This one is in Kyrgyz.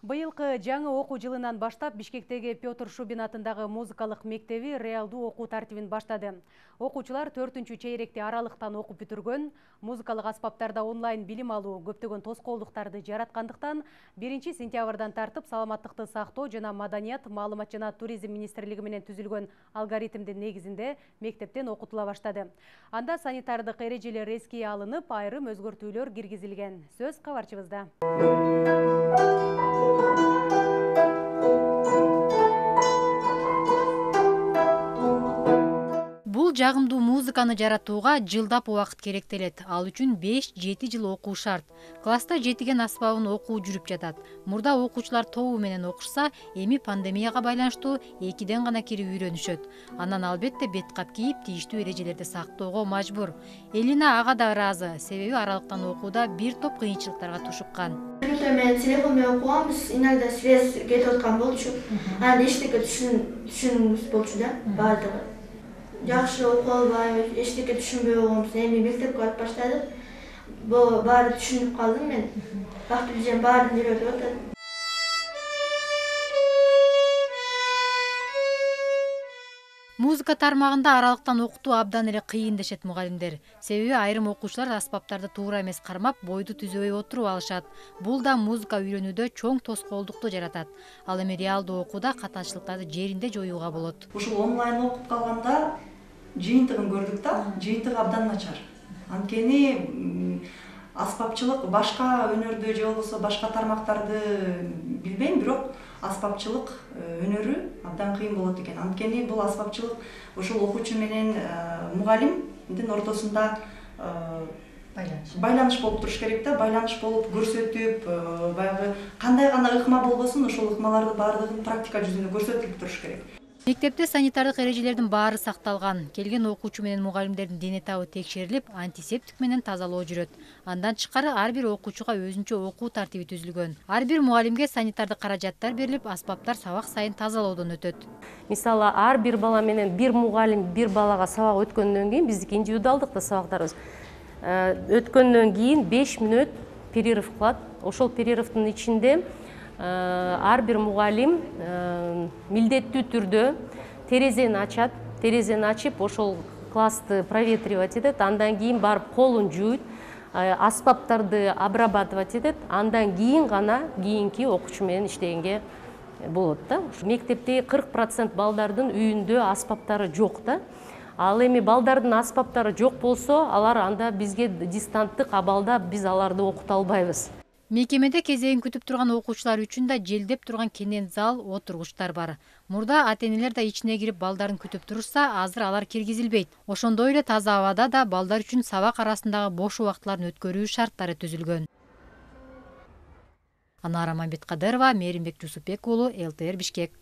Быйылкы жаңы окуу жылынан баштап Бишкектеги Петр Шубин атындагы музыкалык мектеби реалдуу окуу тартибин баштады. Окуучулар 4-чү чейректе аралыктан окуп бүтүргөн, музыкалык аспаптарда онлайн билим алуу көптөгөн тоскоолдуктарды жараткандыктан 1-сентябрдан тартып саламаттыкты сактоо жана маданият, маалымат жана туризм министрлиги менен түзүлгөн алгоритмдин негизинде мектептен окутула баштады. Анда санитардык эрежелер эскиге алынып, айрым өзгөртүүлөр киргизилген. Сөз кабарчыбызда. Бул жагымдуу музыканы жаратууга жылдап убакыт керектелет. Ал үчүн 5-7 жыл окуу шарт. Класста жетиген аспабын окуу жүрүп жатат. Мурда окуучулар тобу менен окушса, эми пандемияга байланыштуу 2ден гана кирип үйрөнүшөт. Анан албетте беткап кийип, тийиштүү эрежелерди сактоого мажбур. Элина ага да ыраазы, себеби аралыктан окууда бир топ кыйынчылыктарга тушуккан. Мен телефон менен окугам, иногда связь кетип аткан болчу. Анан эчтеке түшүнүңүз болчу да, баардыгы. Жакшы окуп албай, эчтеке түшүнбөй койгомбуз. Эми мектепке барып баштадык. Баары түшүнүп калдым мен. Бактыбызжан баарын үйрөтүп атат. Музыка тармагында аралыктан окутуу абдан эле кыйын дешет мугалимдер. Себеби айрым окуучулар аспаптарды туура эмес кармап, бойду түзөбөй отуруп алышат. Бул да музыка үйрөнүүдө чоң тоскоолдукту жаратат. Ал эми реалдуу окууда катачылыктарды жеринде жоюуга болот. Ушул онлайн окуп калганда жыйынтыгын көрдүк да, жыйынтыгы абдан начар. Анткени аспапчылык башка өнөрдө же болбосо башка тармактарды билбейм, бирок аспапчылык өнөрү абдан кыйын болот экен. Анткени бул аспапчылык ушул окуучу менен мугалимдин ортосунда байланыш болуп туруш керек да, байланыш болуп көрсөтүп, баягы кандай гана ыкма болбосун, ошол ыкмаларды баардыгын практика жүзүндө көрсөтүлүп туруш керек. Мектепте санитардык эрежелердин баары сакталган. Келген окуучу менен мугалимдердин дене табы текшерилип, антисептик менен тазалоо жүрөт. Андан тышкары ар бир окуучуга өзүнчө окуу тартиби түзүлгөн. Ар бир мугалимге санитардык каражаттар берилип, аспаптар сабак сайын тазалоодон өтөт. Мисалы, ар бир бала менен бир мугалим бир балага сабак өткөндөн кийин, биздики индивидуалдык да сабактарыбыз өткөндөн кийин 5 мүнөт перерыв кылат. Ошол перерывдын ичинде ар бир мугалим милдеттүү түрдө терезени ачат. Терезени ачып, ошол классты проветривать этет, андан кийин барып колун жууйт, аспаптарды обрабатывать этет, андан кийин гана кийинки окуучу менен иштегенге болот да. Мектепте 40% балдардын үйүндө аспаптары жок да. Ал эми балдардын аспаптары жок болсо, алар анда бизге дистанттык абалда биз аларды окута албайбыз. Мекемеде кезегин күтүп турган окуучулар үчүн да желдеп турган кенен зал, отургучтар бар. Мурда ата-энелер да ичине кирип балдарын күтүп турушса, азыр алар киргизилбейт. Ошондой эле таза абада да балдар үчүн сабак арасындагы бош убактыларын өткөрүү шарттары түзүлгөн. Анара Мамбеткадырова, Мээримбек Жусупбек уулу, ЛТР Бишкек.